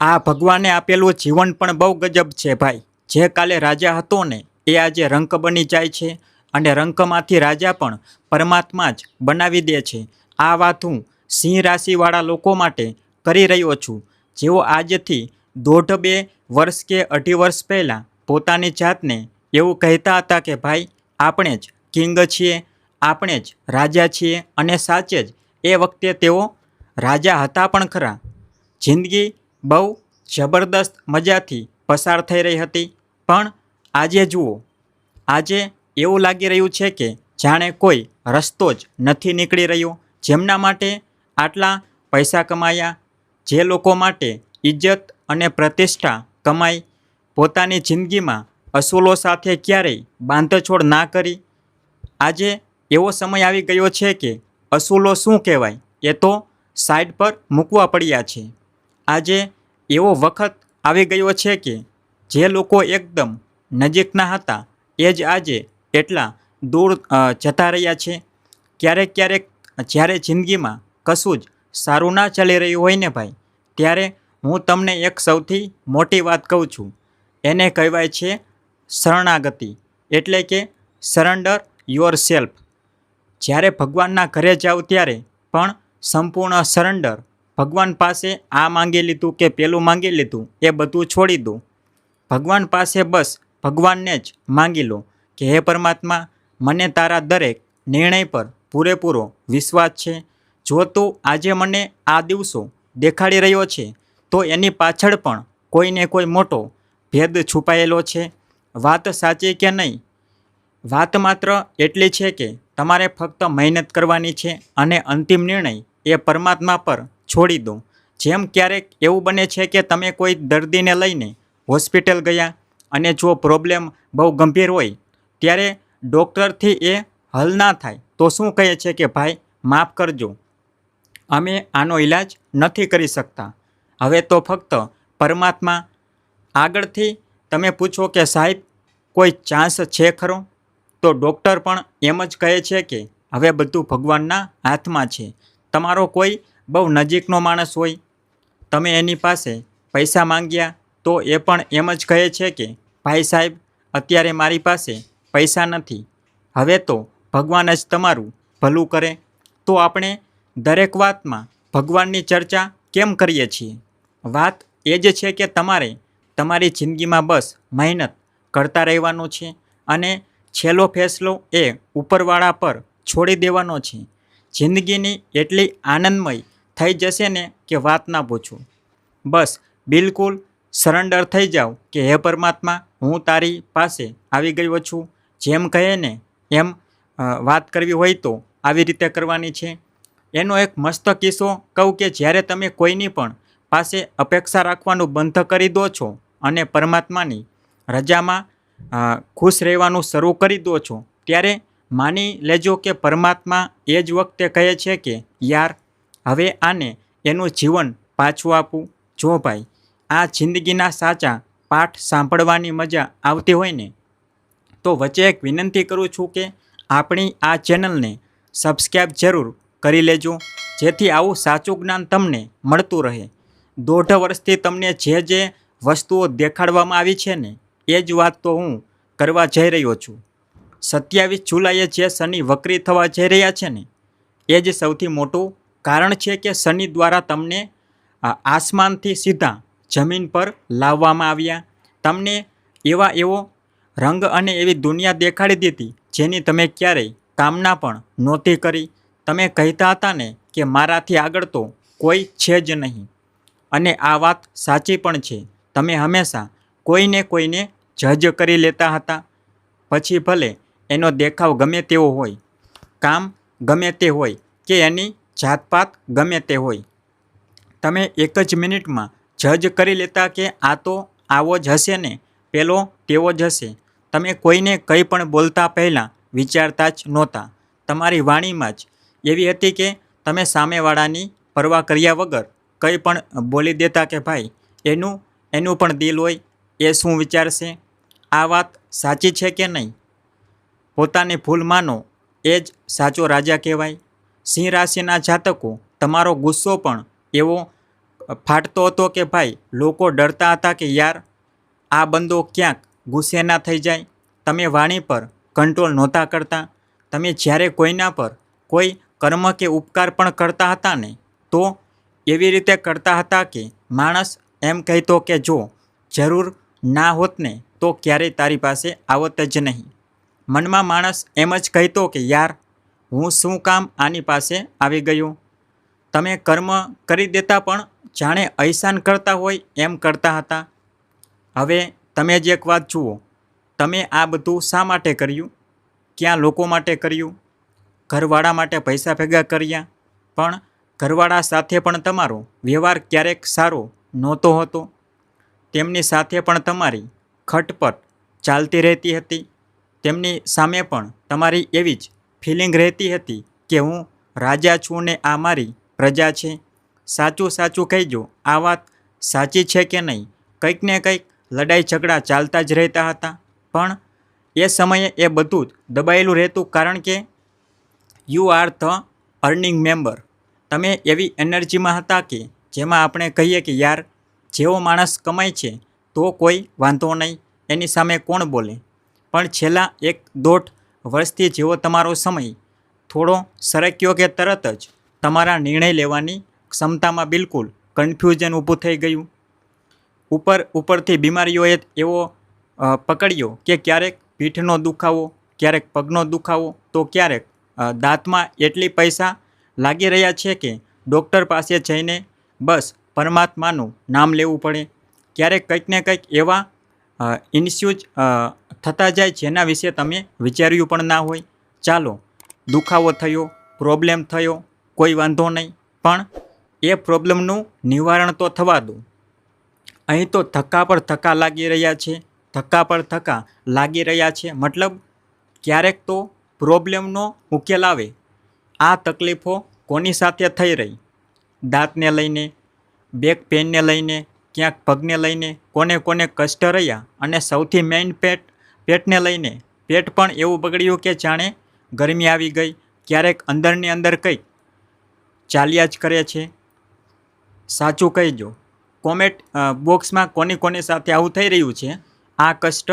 આ ભગવાને આપેલું જીવન પણ બહુ ગજબ છે ભાઈ. જે કાલે રાજા હતો ને એ આજે રંક બની જાય છે અને રંકમાંથી રાજા પણ પરમાત્મા જ બનાવી દે છે. આ વાત હું સિંહ રાશિવાળા લોકો માટે કરી રહ્યો છું, જેઓ આજથી 1.5-2 વર્ષ કે 2.5 વર્ષ પહેલાં પોતાની જાતને એવું કહેતા હતા કે ભાઈ આપણે જ કિંગ છીએ, આપણે જ રાજા છીએ અને સાચે જ એ વખતે તેઓ રાજા હતા પણ ખરા. જિંદગી બહુ જબરદસ્ત મજાથી પસાર થઈ રહી હતી, પણ આજે જુઓ, આજે એવું લાગી રહ્યું છે કે જાણે કોઈ રસ્તો જ નથી નીકળી રહ્યો. જેમના માટે આટલા પૈસા કમાયા, જે લોકો માટે ઇજ્જત અને પ્રતિષ્ઠા કમાઈ, પોતાની જિંદગીમાં અસૂલો સાથે ક્યારેય બાંધછોડ ના કરી, આજે એવો સમય આવી ગયો છે કે અસૂલો શું કહેવાય એ તો સાઈડ પર મૂકવા પડ્યા છે. આજે એવો વખત આવી ગયો છે કે જે લોકો એકદમ નજીકના હતા એ જ આજે એટલા દૂર જતા રહ્યા છે. ક્યારેક ક્યારેક જ્યારે જિંદગીમાં કશું જ સારું ના ચાલી રહ્યું હોય ને ભાઈ, ત્યારે હું તમને એક સૌથી મોટી વાત કહું છું. એને કહેવાય છે શરણાગતિ, એટલે કે સરેન્ડર યોર સેલ્ફ. જ્યારે ભગવાનના ઘરે જાઓ ત્યારે પણ સંપૂર્ણ સરેન્ડર. ભગવાન પાસે આ માંગી લીધું કે પેલું માંગી લીધું એ બધું છોડી દો. ભગવાન પાસે બસ ભગવાનને જ માંગી લો કે હે પરમાત્મા, મને તારા દરેક નિર્ણય પર પૂરેપૂરો વિશ્વાસ છે. જો તું આજે મને આ દિવસો દેખાડી રહ્યો છે તો એની પાછળ પણ કોઈને કોઈ મોટો ભેદ છુપાયેલો છે. વાત સાચી કે નહીં? વાત માત્ર એટલી છે કે તમારે ફક્ત મહેનત કરવાની છે અને અંતિમ નિર્ણય એ પરમાત્મા પર છોડી દો. જેમ ક્યારેક એવું બને છે કે તમે કોઈ દર્દીને લઈને હોસ્પિટલ ગયા અને જો પ્રોબ્લેમ બહુ ગંભીર હોય ત્યારે ડૉક્ટરથી એ હલ ના થાય તો શું કહે છે કે ભાઈ માફ કરજો, અમે આનો ઈલાજ નથી કરી શકતા. હવે તો ફક્ત પરમાત્મા. આગળથી તમે પૂછો કે સાહેબ કોઈ ચાન્સ છે ખરો? તો ડૉક્ટર પણ એમ જ કહે છે કે હવે બધું ભગવાનના હાથમાં છે. તમારો કોઈ બહુ નજીકનો માણસ હોય, તમે એની પાસે પૈસા માંગ્યા તો એ પણ એમ જ કહે છે કે ભાઈ સાહેબ અત્યારે મારી પાસે પૈસા નથી, હવે તો ભગવાન જ તમારું ભલું કરે. તો આપણે દરેક વાતમાં ભગવાનની ચર્ચા કેમ કરીએ છીએ? વાત એ જ છે કે તમારે તમારી જિંદગીમાં બસ મહેનત કરતા રહેવાનું છે અને છેલ્લો ફેસલો એ ઉપરવાળા પર છોડી દેવાનો છે. જિંદગીની એટલી આનંદમય થઈ જશે ને કે વાત ના પૂછો. બસ બિલકુલ સરેન્ડર થઈ જાઓ કે હે પરમાત્મા, હું તારી પાસે આવી ગયો છું. જેમ કહે ને એમ વાત કરવી હોય તો આવી રીતે કરવાની છે. એનો એક મસ્ત કિસ્સો કહું કે જ્યારે તમે કોઈની પણ પાસે અપેક્ષા રાખવાનું બંધ કરી દો છો અને પરમાત્માની રજામાં ખુશ રહેવાનું શરૂ કરી દો છો, ત્યારે માની લેજો કે પરમાત્મા એ જ વખતે કહે છે કે યાર હવે આને એનું જીવન પાછું આપું. જો ભાઈ આ જિંદગીના સાચા પાઠ સાંભળવાની મજા આવતી હોય ને તો વચ્ચે એક વિનંતી કરું છું કે આપણી આ ચેનલને સબસ્ક્રાઈબ જરૂર કરી લેજો, જેથી આવું સાચું જ્ઞાન તમને મળતું રહે. 1.5 વર્ષથી તમને જે વસ્તુઓ દેખાડવામાં આવી છે ને એ જ વાત તો હું કરવા જઈ રહ્યો છું. 27 જુલાઈએ જે શનિ વક્રી થવા જઈ રહ્યા છે ને એ જ સૌથી મોટું કારણ છે કે શનિ દ્વારા તમને આસમાનથી સીધા જમીન પર લાવવામાં આવ્યા. તમને એવો રંગ અને એવી દુનિયા દેખાડી દીધી જેની તમે ક્યારેય કામના પણ નહોતી કરી. તમે કહેતા હતા ને કે મારાથી આગળ તો કોઈ છે જ નહીં, અને આ વાત સાચી પણ છે. તમે હંમેશા કોઈને જજ કરી લેતા હતા, પછી ભલે એનો દેખાવ ગમે તેવો હોય, કામ ગમે તે હોય કે એની જાતપાત ગમે તે હોય, તમે એક જ મિનિટમાં જજ કરી લેતા કે આ તો આવો જ હશે ને, પેલો તેવો જ હશે. તમે કોઈને કંઈ પણ બોલતા પહેલાં વિચારતા જ નહોતા. તમારી વાણીમાં જ એવી હતી કે તમે સામેવાળાની પરવા કર્યા વગર કંઈ પણ બોલી દેતા કે ભાઈ એનું પણ દિલ હોય, એ શું વિચારશે. આ વાત સાચી છે કે નહીં? પોતાની ભૂલ માનો એ જ સાચો રાજા કહેવાય. સિંહ રાશિના જાતકો, તમારો ગુસ્સો પણ એવો ફાટતો હતો કે ભાઈ લોકો ડરતા હતા કે યાર આ બંદો ક્યાંક ગુસ્સે ના થઈ જાય. તમે વાણી પર કંટ્રોલ નહોતા કરતા. તમે જ્યારે કોઈના પર કોઈ કર્મ કે ઉપકાર પણ કરતા હતા ને તો એવી રીતે કરતા હતા કે માણસ એમ કહેતો કે જો જરૂર ના હોત ને તો ક્યારેય તારી પાસે આવત જ નહીં. મનમાં માણસ એમ જ કહેતો કે યાર હું શું કામ આની પાસે આવી ગયો. તમે કર્મ કરી દેતા પણ જાણે અહેસાન કરતા હોય એમ કરતા હતા. હવે તમે જ એક વાત જુઓ, તમે આ બધું શા માટે કર્યું? ક્યાં લોકો માટે કર્યું? ઘરવાળા માટે પૈસા ભેગા કર્યા, પણ ઘરવાળા સાથે પણ તમારો વ્યવહાર ક્યારેક સારો નહોતો હોતો. તેમની સાથે પણ તમારી ખટપટ ચાલતી રહેતી હતી. તેમની સામે પણ તમારી એવી જ ફિલિંગ રહેતી હતી કે હું રાજા છું ને આ મારી પ્રજા છે. સાચું સાચું કહેજો, આ વાત સાચી છે કે નહીં? કંઈક ને કંઈક લડાઈ ઝઘડા ચાલતા જ રહેતા હતા. પણ એ સમયે એ બધું જ દબાયેલું રહેતું, કારણ કે you are the earning member. તમે એવી એનર્જીમાં હતા કે જેમાં આપણે કહીએ કે યાર જેવો માણસ કમાય છે તો કોઈ વાંધો નહીં, એની સામે કોણ બોલે. પણ છેલ્લા 1-1.5 વર્ષથી જેવો તમારો સમય થોડો સરક્યો કે તરત જ તમારા નિર્ણય લેવાની ક્ષમતામાં બિલકુલ કન્ફ્યુઝન ઊભું થઈ ગયું. ઉપરથી બીમારીઓએ એવો પકડ્યો કે ક્યારેક પીઠનો દુખાવો, ક્યારેક પગનો દુખાવો, તો ક્યારેક દાંતમાં એટલી પૈસા લાગી રહ્યા છે કે ડૉક્ટર પાસે જઈને બસ પરમાત્માનું નામ લેવું પડે. ક્યારેક કંઈક ને કંઈક એવા ઇન્સ્યુઝ થતા જાય જેના વિશે તમે વિચાર્યું પણ ના હોય. ચાલો, દુખાવો થયો, પ્રોબ્લેમ થયો, કોઈ વાંધો નહીં, પણ એ પ્રોબ્લેમનું નિવારણ તો થવા દો. અહીં તો ધક્કા પર ધક્કા લાગી રહ્યા છે, ધક્કા પર ધક્કા લાગી રહ્યા છે. મતલબ ક્યારેક તો પ્રોબ્લેમનો ઉકેલ આવે. આ તકલીફો કોની સાથે થઈ રહી? દાંતને લઈને, બેક પેનને લઈને, ક્યાંક પગને લઈને, કોને કોને કષ્ટ રહ્યા, અને સૌથી મેઇન પેટને લઈને. પેટ પણ એવું બગડ્યું કે જાણે ગરમી આવી ગઈ. ક્યારેક અંદરની અંદર કંઈક ચાલ્યા જ કરે છે. સાચું કહેજો, કોમેન્ટ બોક્સમાં કોની સાથે આવું થઈ રહ્યું છે. આ કષ્ટ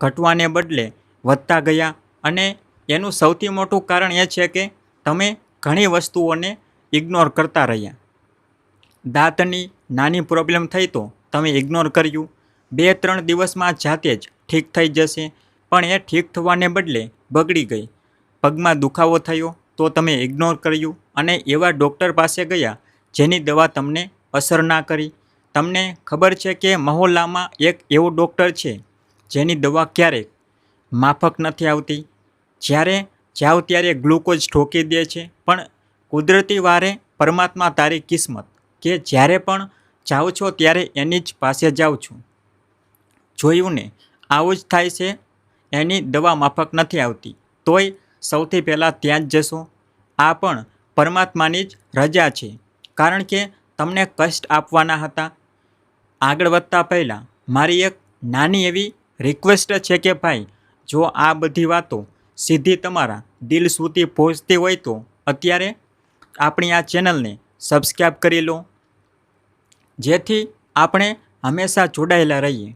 ઘટવાને બદલે વધતા ગયા, અને એનું સૌથી મોટું કારણ એ છે કે તમે ઘણી વસ્તુઓને ઇગ્નોર કરતા રહ્યા. દાંતની નાની પ્રોબ્લેમ થઈ તો તમે ઇગ્નોર કર્યું. 2-3 દિવસમાં જાતે જ ઠીક થઈ જશે, પણ એ ઠીક થવાને બદલે બગડી ગઈ. પગમાં દુખાવો થયો તો તમે ઇગ્નોર કર્યું અને એવા ડૉક્ટર પાસે ગયા જેની દવા તમને અસર ના કરી. તમને ખબર છે કે મહોલ્લામાં એક એવો ડૉક્ટર છે જેની દવા ક્યારેક માફક નથી આવતી. જ્યારે જાઓ ત્યારે ગ્લુકોઝ ઠોકી દે છે, પણ કુદરતી વારે પરમાત્મા તારી કિસ્મત કે જ્યારે પણ જાઓ છો ત્યારે એની જ પાસે જાઓ છો. જોયું ને, આવું જ થાય છે. એની દવા માફક નથી આવતી, તોય સૌથી પહેલાં ત્યાં જ જશો. આ પણ પરમાત્માની જ રજા છે, કારણ કે તમને કષ્ટ આપવાના હતા. આગળ વધતા પહેલાં મારી એક નાની એવી રિક્વેસ્ટ છે કે ભાઈ, જો આ બધી વાતો સીધી તમારા દિલ સુધી પહોંચતી હોય તો અત્યારે આપણી આ ચેનલને સબસ્ક્રાઈબ કરી લો, જેથી આપણે હંમેશા જોડાયેલા રહીએ.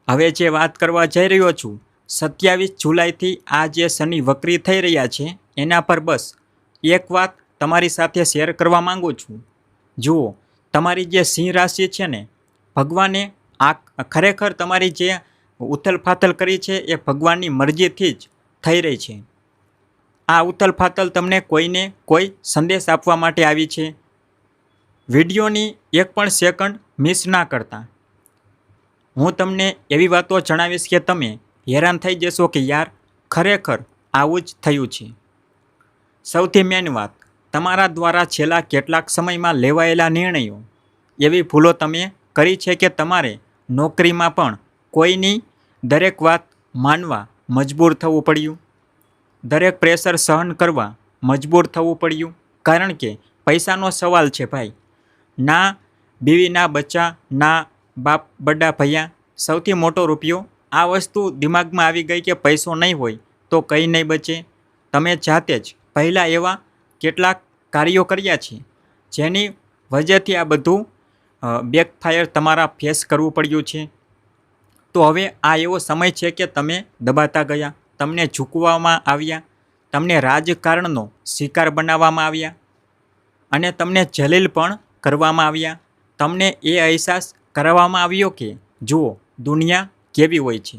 હવે જે વાત કરવા જઈ રહ્યો છું, 27 જુલાઈથી આ જે શનિ વક્રી થઈ રહ્યા છે એના પર બસ એક વાત તમારી સાથે શેર કરવા માંગુ છું. જુઓ, તમારી જે સિંહ રાશિ છે ને, ભગવાને આ ખરેખર તમારી જે ઉથલ-ફાથલ કરી છે એ ભગવાનની મરજીથી જ થઈ રહી છે. આ ઉથલ-ફાથલ તમને કોઈને કોઈ સંદેશ આપવા માટે આવી છે. વિડીયોની એક પણ સેકન્ડ મિસ ના કરતા. હું તમને એવી વાતો જણાવીશ કે તમે હેરાન થઈ જશો કે યાર ખરેખર આવું જ થયું છે. સૌથી મેઇન વાત, તમારા દ્વારા છેલ્લા કેટલાક સમયમાં લેવાયેલા નિર્ણયો, એવી ભૂલો તમે કરી છે કે તમારે નોકરીમાં પણ કોઈની દરેક વાત માનવા મજબૂર થવું પડ્યું. દરેક પ્રેશર સહન કરવા મજબૂર થવું પડ્યું, કારણ કે પૈસાનો સવાલ છે ભાઈ. ના બીવી, ના બચ્ચા, ના બાપ બડા ભૈયા, સૌથી મોટો રૂપિયો. આ વસ્તુ દિમાગમાં આવી ગઈ કે પૈસો નહીં હોય તો કંઈ નહીં બચે. તમે જાતે જ પહેલાં એવા કેટલાક કાર્યો કર્યા છે જેની વજહથી આ બધું બેકફાયર તમારા ફેસ કરવું પડ્યું છે. તો હવે આ એવો સમય છે કે તમે દબાતા ગયા, તમને ઝૂકવામાં આવ્યા, તમને રાજકારણનો શિકાર બનાવવામાં આવ્યા અને તમને જલીલ પણ કરવામાં આવ્યા. તમને એ અહેસાસ કરાવવામાં આવ્યો કે જુઓ દુનિયા કેવી હોય છે.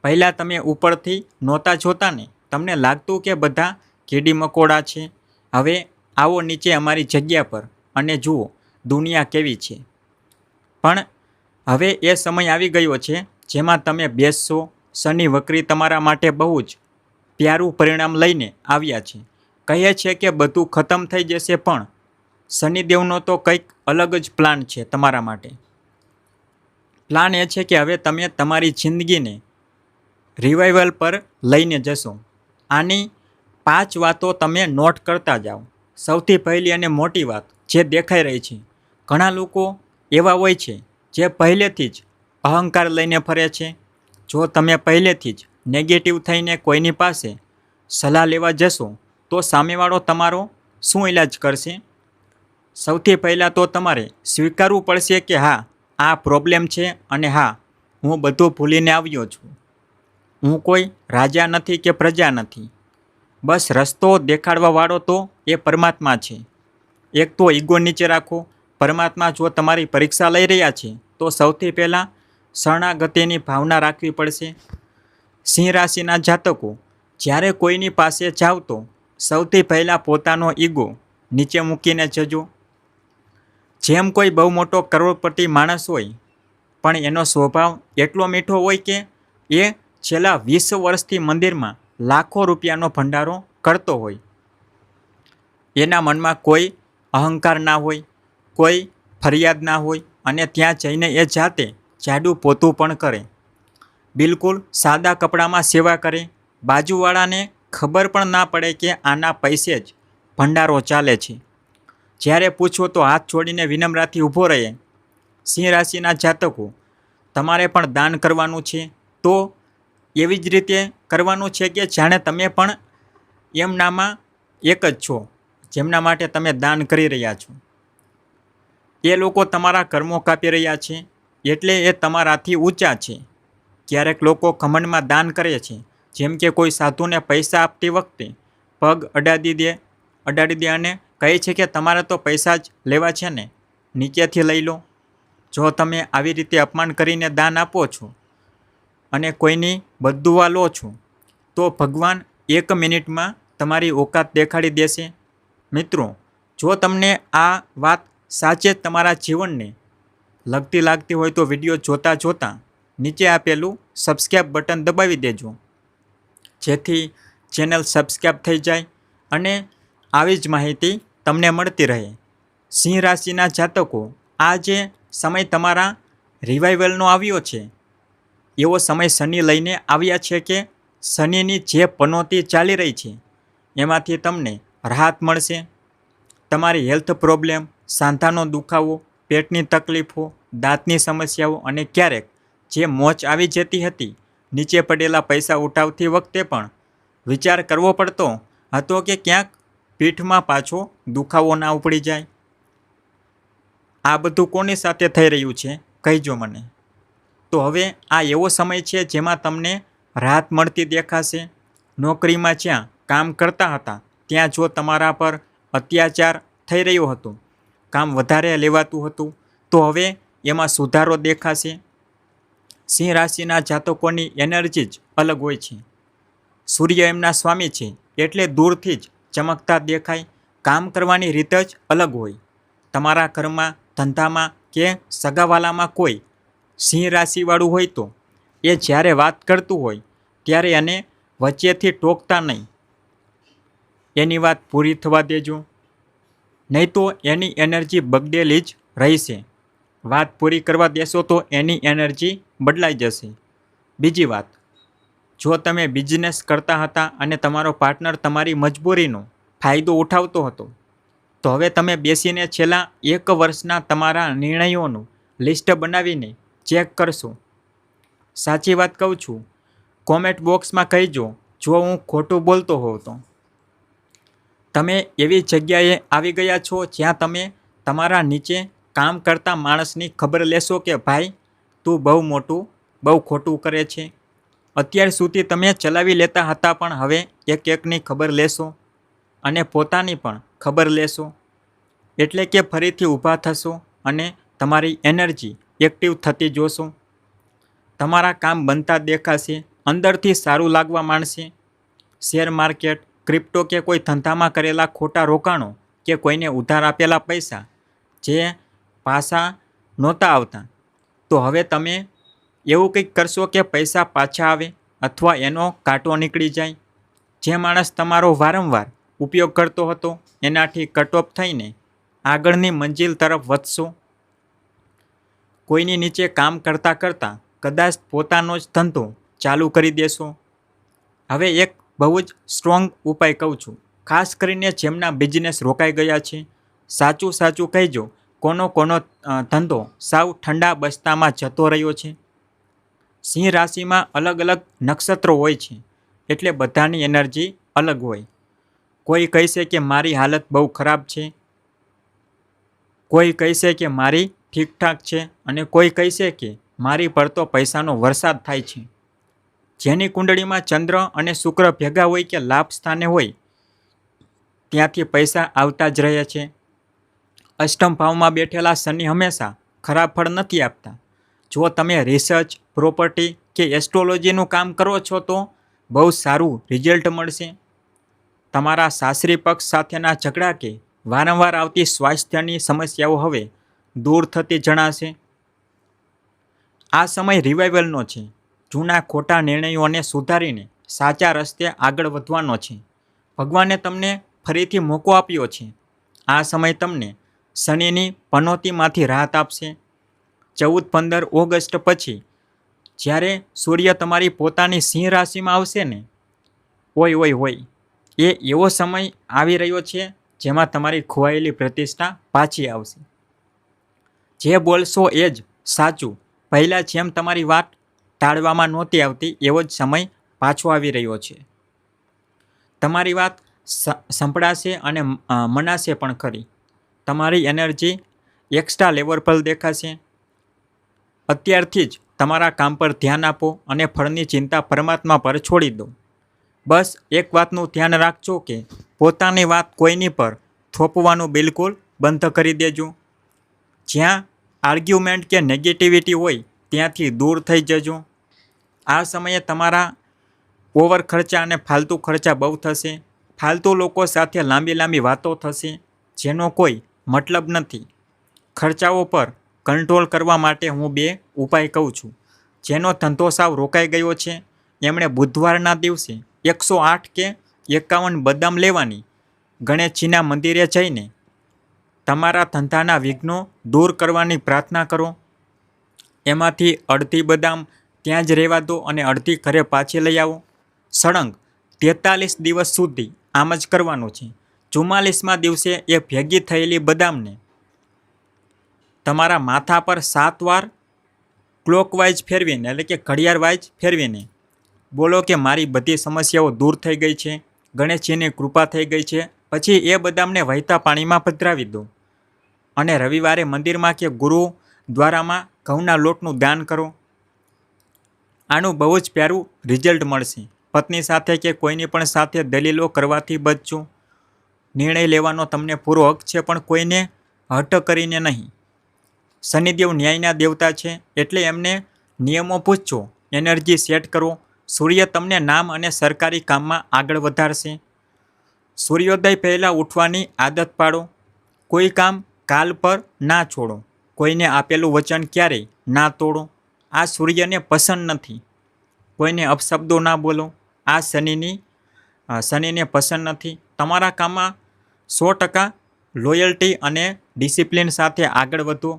પહેલાં તમે ઉપરથી નહોતા જોતા ને, તમને લાગતું કે બધા કીડી મકોડા છે. હવે આવો નીચે અમારી જગ્યા પર અને જુઓ દુનિયા કેવી છે. પણ હવે એ સમય આવી ગયો છે જેમાં તમે બેસશો. શનિ વક્રી તમારા માટે બહુ જ પ્યારું પરિણામ લઈને આવ્યા છે. કહે છે કે બધું ખતમ થઈ જશે, પણ શનિદેવનો તો કંઈક અલગ જ પ્લાન છે તમારા માટે. પ્લાન એ છે કે હવે તમે તમારી જિંદગીને રિવાઇવલ પર લઈને જશો. આની 5 વાતો તમે નોટ કરતા જાઓ. સૌથી પહેલી અને મોટી વાત જે દેખાઈ રહી છે, ઘણા લોકો એવા હોય છે જે પહેલેથી જ અહંકાર લઈને ફરે છે. જો તમે પહેલેથી જ નેગેટિવ થઈને કોઈની પાસે સલાહ લેવા જશો તો સામેવાળો તમારો શું ઈલાજ કરશે? સૌથી પહેલાં તો તમારે સ્વીકારવું પડશે કે હા, આ પ્રોબ્લેમ છે અને હા, હું બધું ભૂલીને આવ્યો છું. હું કોઈ રાજા નથી કે પ્રજા નથી. બસ રસ્તો દેખાડવાવાળો તો એ પરમાત્મા છે. એક તો ઈગો નીચે રાખો. પરમાત્મા જો તમારી પરીક્ષા લઈ રહ્યા છે તો સૌથી પહેલાં શરણાગતિની ભાવના રાખવી પડશે. સિંહ રાશિના જાતકો જ્યારે કોઈની પાસે જાવ તો સૌથી પહેલાં પોતાનો ઈગો નીચે મૂકીને જજો. જેમ કોઈ બહુ મોટો કરોડપતિ માણસ હોય પણ એનો સ્વભાવ એટલો મીઠો હોય કે એ છેલ્લા 20 વર્ષથી મંદિરમાં લાખો રૂપિયાનો ભંડારો કરતો હોય. એના મનમાં કોઈ અહંકાર ના હોય, કોઈ ફરિયાદ ના હોય અને ત્યાં જઈને એ જાતે જાડું પોતું પણ કરે. બિલકુલ સાદા કપડામાં સેવા કરે. બાજુવાળાને ખબર પણ ના પડે કે આના પૈસે જ ભંડારો ચાલે છે. જ્યારે પૂછો તો હાથ છોડીને વિનમ્રતાથી ઊભો રહે. સિંહ રાશિના જાતકો તમારે પણ દાન કરવાનું છે. તો એવી જ રીતે કરવાનું છે કે જાણે તમે પણ એમનામાં એક જ છો જેમના માટે તમે દાન કરી રહ્યા છો. એ લોકો તમારા કર્મો કાપી રહ્યા છે એટલે એ તમારાથી ઊંચા છે. ક્યારેક લોકો ઘમંડમાં દાન કરે છે, જેમ કે કોઈ સાધુને પૈસા આપતી વખતે પગ અડાડી દે અને કહે છે કે તમારે તો પૈસા જ લેવા છે ને, નીચેથી લઈ લો. જો તમે આવી રીતે અપમાન કરીને દાન આપો છો અને કોઈની બદદુઆ લો છો તો ભગવાન 1 મિનિટમાં તમારી ઓકાત દેખાડી દેશે. મિત્રો, જો તમને આ વાત સાચે જ તમારા જીવનને લાગતી હોય તો વિડીયો જોતાં નીચે આપેલું સબસ્ક્રાઈબ બટન દબાવી દેજો, જેથી ચેનલ સબસ્ક્રાઈબ થઈ જાય અને આવી જ માહિતી તમને મળતી રહે. સિંહ રાશિના જાતકો, આ જે સમય તમારા રિવાઇવલનો આવ્યો છે, એવો સમય શનિ લઈને આવ્યા છે કે શનિની જે પનોતી ચાલી રહી છે એમાંથી તમને રાહત મળશે. તમારી હેલ્થ પ્રોબ્લેમ, સાંધાનો દુખાવો, પેટની તકલીફો, દાંતની સમસ્યાઓ અને ક્યારેક જે મોચ આવી જતી હતી, નીચે પડેલા પૈસા ઉઠાવતી વખતે પણ વિચાર કરવો પડતો હતો કે ક્યાંક પીઠમાં પાછો દુખાવો ના ઉપડી જાય. આ બધું કોની સાથે થઈ રહ્યું છે કહેજો મને. તો હવે આ એવો સમય છે જેમાં તમને રાહત મળતી દેખાશે. નોકરીમાં જ્યાં કામ કરતા હતા ત્યાં જો તમારા પર અત્યાચાર થઈ રહ્યો હતો, કામ વધારે લેવાતું હતું, તો હવે એમાં સુધારો દેખાશે. સિંહ રાશિના જાતકોની એનર્જી જ અલગ હોય છે. સૂર્ય એમના સ્વામી છે એટલે દૂરથી જ ચમકતા દેખાય. કામ કરવાની રીત જ અલગ હોય. તમારા ઘરમાં, ધંધામાં કે સગાવાલામાં કોઈ સિંહ રાશિવાળું હોય તો એ જ્યારે વાત કરતું હોય ત્યારે એને વચ્ચેથી ટોકતા નહીં. એની વાત પૂરી થવા દેજો, નહીં તો એની એનર્જી બગડેલી જ રહેશે. વાત પૂરી કરવા દેશો તો એની એનર્જી બદલાઈ જશે. બીજી વાત, જો તમે બિઝનેસ કરતા હતા અને તમારો પાર્ટનર તમારી મજબૂરીનો ફાયદો ઉઠાવતો હતો, તો હવે તમે બેસીને છેલ્લા 1 વર્ષના તમારા નિર્ણયોનું લિસ્ટ બનાવીને ચેક કરશો. સાચી વાત કહું છું, કોમેન્ટ બોક્સમાં કહેજો જો હું ખોટું બોલતો હોઉં તો. તમે એવી જગ્યાએ આવી ગયા છો જ્યાં તમે તમારા નીચે કામ કરતા માણસની ખબર લેશો કે ભાઈ તું બહુ મોટું બહુ ખોટું કરે છે. અત્યાર સુધી તમે ચલાવી લેતા હતા પણ હવે એક એકની ખબર લેશો અને પોતાની પણ ખબર લેશો. એટલે કે ફરીથી ઊભા થશો અને તમારી એનર્જી એક્ટિવ થતી જોશો. તમારા કામ બનતા દેખાશે, અંદરથી સારું લાગવા માંડશે. શેર માર્કેટ, ક્રિપ્ટો કે કોઈ ધંધામાં કરેલા ખોટા રોકાણો કે કોઈને ઉધાર આપેલા પૈસા જે પાછા નહોતા આવતા, તો હવે તમે એવું કંઈક કરશો કે પૈસા પાછા આવે અથવા એનો કાંટો નીકળી જાય. જે માણસ તમારો વારંવાર ઉપયોગ કરતો હતો એનાથી કટ ઓફ થઈને આગળની મંજિલ તરફ વધશો. કોઈની નીચે કામ કરતાં કરતાં કદાચ પોતાનો જ ધંધો ચાલુ કરી દેશો. હવે એક બહુ જ સ્ટ્રોંગ ઉપાય કહું છું, ખાસ કરીને જેમના બિઝનેસ રોકાઈ ગયા છે. સાચું સાચું કહેજો, કોનો ધંધો સાવ ઠંડા બસ્તામાં જતો રહ્યો છે. સિંહ રાશિમાં અલગ અલગ નક્ષત્રો હોય છે એટલે બધાની એનર્જી અલગ હોય. કોઈ કહેશે કે મારી હાલત બહુ ખરાબ છે, કોઈ કહેશે કે મારી ઠીકઠાક છે અને કોઈ કહેશે કે મારી પર તો પૈસાનો વરસાદ થાય છે. જેની કુંડળીમાં ચંદ્ર અને શુક્ર ભેગા હોય કે લાભ સ્થાને હોય ત્યાંથી પૈસા આવતા જ રહે છે. અષ્ટમ ભાવમાં બેઠેલા શનિ હંમેશા ખરાબ ફળ નથી આપતા. જો તમે રિસર્ચ, પ્રોપર્ટી કે એસ્ટ્રોલોજીનું કામ કરો છો તો બહુ સારું રિઝલ્ટ મળશે. તમારા સાસરી પક્ષ સાથેના ઝઘડા કે વારંવાર આવતી સ્વાસ્થ્યની સમસ્યાઓ હવે દૂર થતી જણાશે. આ સમય રિવાઇવલનો છે. જૂના ખોટા નિર્ણયોને સુધારીને સાચા રસ્તે આગળ વધવાનો છે. ભગવાને તમને ફરીથી મોકો આપ્યો છે. આ સમય તમને શનિની પનોતીમાંથી રાહત આપશે. 14-15 ઓગસ્ટ પછી જ્યારે સૂર્ય તમારી પોતાની સિંહ રાશિમાં આવશે ને, હોય એ એવો સમય આવી રહ્યો છે જેમાં તમારી ખોવાયેલી પ્રતિષ્ઠા પાછી આવશે. જે બોલશો એ જ સાચું. પહેલાં જેમ તમારી વાત ટાળવામાં નહોતી આવતી એવો જ સમય પાછો આવી રહ્યો છે. તમારી વાત સંભળાશે અને મનાશે પણ ખરી. તમારી એનર્જી એક્સ્ટ્રા લેવલ પર દેખાશે. અત્યારથી જ તમારા કામ પર ધ્યાન આપો અને ફળની ચિંતા પરમાત્મા પર છોડી દો. બસ એક વાતનું ધ્યાન રાખજો કે પોતાની વાત કોઈની પર થોપવાનું બિલકુલ બંધ કરી દેજો. જ્યાં આર્ગ્યુમેન્ટ કે નેગેટિવિટી હોય ત્યાંથી દૂર થઈ જજો. આ સમયે તમારા ઓવર ખર્ચા અને ફાલતુ ખર્ચા બહુ થશે. ફાલતુ લોકો સાથે લાંબી વાતો થશે જેનો કોઈ મતલબ નથી. ખર્ચાઓ પર કંટ્રોલ કરવા માટે હું 2 ઉપાય કહું છું. જેનો ધંધો સાવ રોકાઈ ગયો છે એમણે બુધવારના દિવસે 108 કે 51 બદામ લેવાની ગણેશજીના મંદિરે જઈને તમારા ધંધાના વિઘ્નો દૂર કરવાની પ્રાર્થના કરો. એમાંથી અડધી બદામ ત્યાં જ રહેવા દો અને અડધી ઘરે પાછી લઈ આવો. સળંગ 43 દિવસ સુધી આમ જ કરવાનું છે. 44મા દિવસે એ ભેગી થયેલી બદામને તમારા માથા પર 7 વાર ક્લોકવાઇઝ ફેરવીને, એટલે કે ઘડિયાળ વાઇઝ ફેરવીને બોલો કે મારી બધી સમસ્યાઓ દૂર થઈ ગઈ છે, ગણેશજીની કૃપા થઈ ગઈ છે. પછી એ બદામને વહેતા પાણીમાં પધરાવી દો અને રવિવારે મંદિરમાં કે ગુરુદ્વારામાં ઘઉંના લોટનું દાન કરો. આનું બહુ જ પ્યારું રિઝલ્ટ મળશે. પત્ની સાથે કે કોઈની પણ સાથે દલીલો કરવાથી બચજો. નિર્ણય લેવાનો તમને પૂરો હક છે પણ કોઈને હટ કરીને નહીં. શનિદેવ ન્યાયના દેવતા છે એટલે એમને નિયમો પૂછજો, એનર્જી સેટ કરો. સૂર્ય તમને નામ અને સરકારી કામમાં આગળ વધારશે. સૂર્યોદય પહેલાં ઉઠવાની આદત પાડો. કોઈ કામ કાલ પર ના છોડો. કોઈને આપેલું વચન ક્યારેય ના તોડો. આ સૂર્યને પસંદ નથી. કોઈને અપશબ્દો ના બોલો. આ શનિને પસંદ નથી. તમારા કામમાં 100% લોયલ્ટી અને ડિસિપ્લિન સાથે આગળ વધો.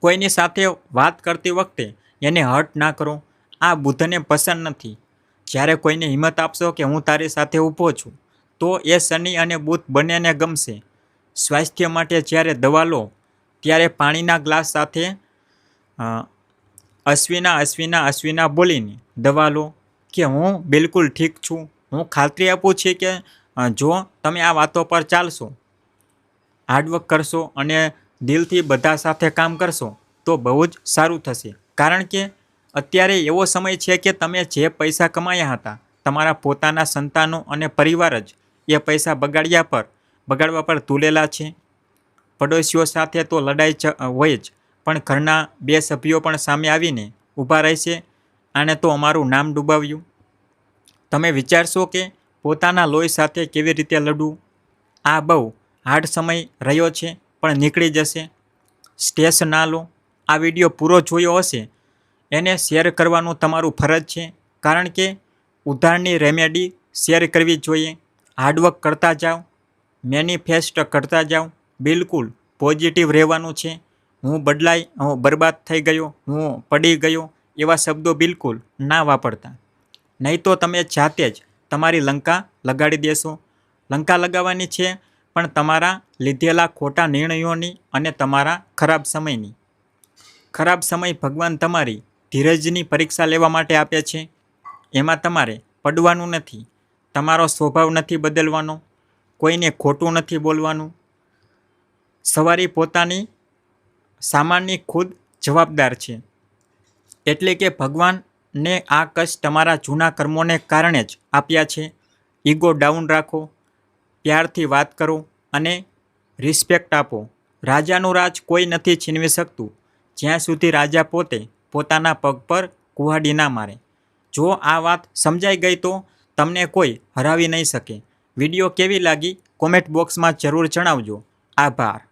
કોઈની સાથે વાત કરતી વખતે એને હર્ટ ના કરો. આ બુધને પસંદ નથી. જ્યારે કોઈને હિંમત આપશો કે હું તારી સાથે ઊભો છું તો એ શનિ અને બુધ બંનેને ગમશે. સ્વાસ્થ્ય માટે જ્યારે દવા લો ત્યારે પાણીના ગ્લાસ સાથે અશ્વિના બોલીને દવા લો કે હું બિલકુલ ઠીક છું. હું ખાતરી આપું છું કે જો તમે આ વાતો પર ચાલશો, હાર્ડવર્ક કરશો અને દિલથી બધા સાથે કામ કરશો તો બહુ જ સારું થશે. કારણ કે અત્યારે એવો સમય છે કે તમે જે પૈસા કમાયા હતા તમારા પોતાના સંતાનો અને પરિવાર જ એ પૈસા બગાડવા પર તુલેલા છે. પડોશીઓ સાથે તો લડાઈ હોય જ, પણ ઘરના 2 સભ્યો પણ સામે આવીને ઊભા રહેશે, આને તો અમારું નામ ડૂબાવ્યું. તમે વિચારશો કે પોતાના લોહી સાથે કેવી રીતે લડવું. આ બહુ હાર્ડ સમય રહ્યો છે પણ નીકળી જશે. સ્ટ્રેસ ના લો. આ વિડીયો પૂરો જોયો હશે એને શેર કરવાનું તમારું ફરજ છે, કારણ કે ઉધારની રેમેડી શેર કરવી જોઈએ. હાર્ડવર્ક કરતા જાઓ, મેનિફેસ્ટ કરતા જાઓ. બિલકુલ પોઝિટિવ રહેવાનું છે. હું બરબાદ થઈ ગયો, હું પડી ગયો એવા શબ્દો બિલકુલ ના વાપરતા. નહીં તો તમે જાતે જ તમારી લંકા લગાડી દેશો. લંકા લગાવવાની છે પણ તમારા લીધેલા ખોટા નિર્ણયોની અને તમારા ખરાબ સમયની. ખરાબ સમય ભગવાન તમારી ધીરજની પરીક્ષા લેવા માટે આપે છે. એમાં તમારે પડવાનું નથી. તમારો સ્વભાવ નથી બદલવાનો. કોઈને ખોટું નથી બોલવાનું. સવારી પોતાની સામાનની ખુદ જવાબદાર છે. એટલે કે ભગવાનને આ કષ્ટ તમારા જૂના કર્મોને કારણે જ આપ્યા છે. ઈગો ડાઉન રાખો, પ્યારથી વાત કરો અને રિસ્પેક્ટ આપો. રાજાનું રાજ કોઈ નથી છીનવી શકતું જ્યાં સુધી રાજા પોતે પોતાના પગ પર કુહાડી ના મારે. જો આ વાત સમજાઈ ગઈ તો તમને કોઈ હરાવી નહીં શકે. વિડીયો કેવી લાગી કોમેન્ટ બોક્સમાં જરૂર જણાવજો. આભાર.